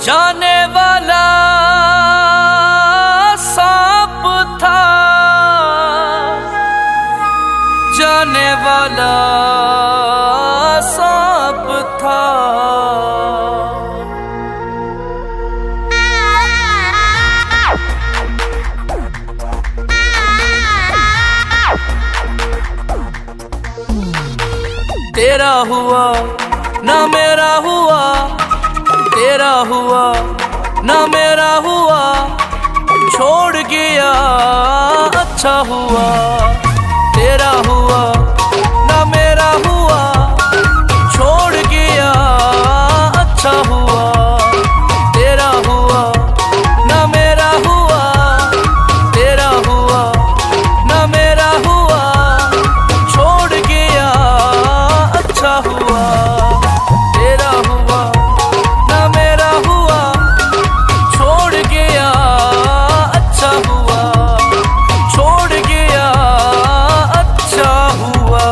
जाने वाला सांप था, जाने वाला सांप था। तेरा हुआ ना मेरा हुआ, तेरा हुआ ना मेरा हुआ, छोड़ गया अच्छा हुआ। तेरा हुआ ना मेरा हुआ, छोड़ गया अच्छा हुआ। तेरा हुआ ना मेरा हुआ, तेरा हुआ ना मेरा हुआ, छोड़ गया अच्छा हुआ। तेरा हुआ ना मेरा हुआ, छोड़ गया अच्छा हुआ, छोड़ गया अच्छा हुआ।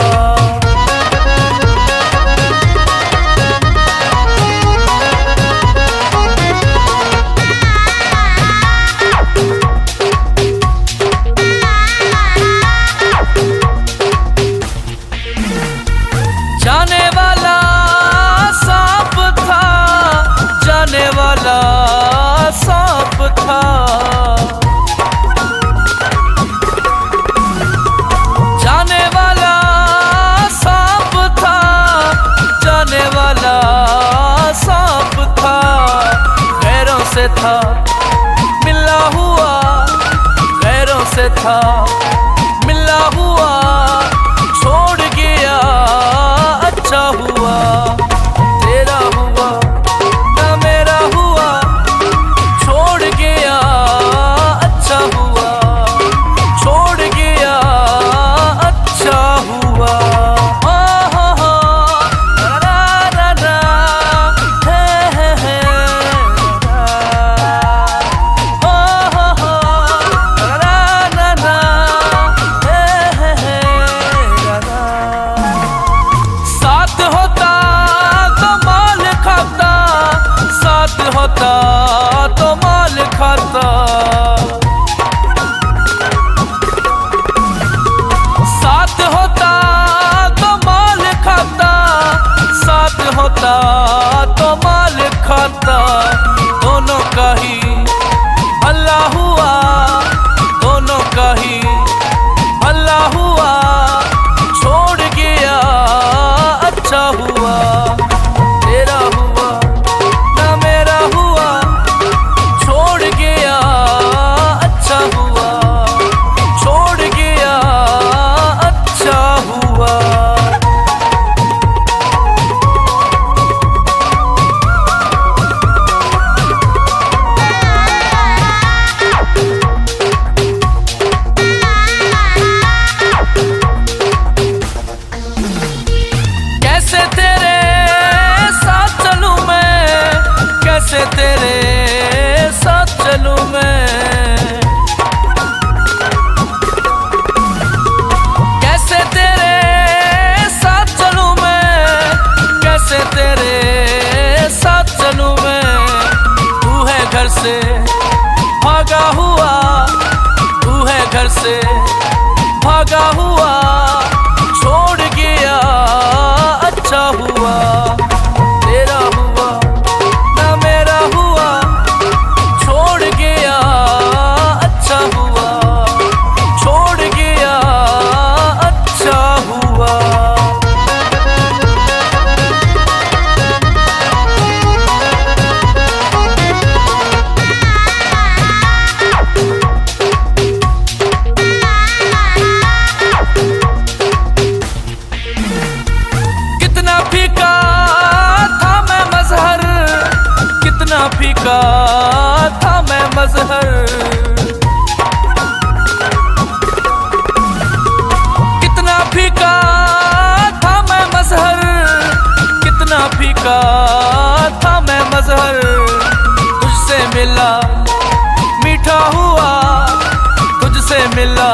जाने वाला सांप था, जाने वाला सांप था। जाने वाला सांप था, जाने वाला सांप था। गैरों से था मिला हुआ, गैरों से था मिला हुआ, छोड़ गया अच्छा हुआ। तेरा हुआ ना मेरा हुआ, छोड़ गया अच्छा हुआ, छोड़ गया अच्छा हुआ। साथ होता तो माल खाता, साथ होता तो माल खाता। साथ होता तो माल खाता, साथ होता तो माल खाता। दोनों का ही भला हुआ, दोनों का ही भला हुआ, छोड़ गया अच्छा हुआ। तेरा हुआ ना मेरा हुआ, छोड़ गया अच्छा हुआ, छोड़ गया अच्छा हुआ। कैसे तेरे साथ चलूं मैं, कैसे तेरे साथ चलूं मैं। कैसे तेरे साथ चलूं मैं, कैसे तेरे साथ चलूं मैं। तू है घर से भागा हुआ, तू है घर से भागा हुआ, छोड़ गया अच्छा हुआ। तेरा हुआ ना मेरा हुआ, छोड़ गया अच्छा हुआ, छोड़ गया अच्छा हुआ। कितना फीका था मैं मजहर, कितना फीका था मैं मजहर। कितना फीका था मैं मजहर, कितना फीका था मैं मजहर। तुझसे मिला मीठा हुआ, तुझसे मिला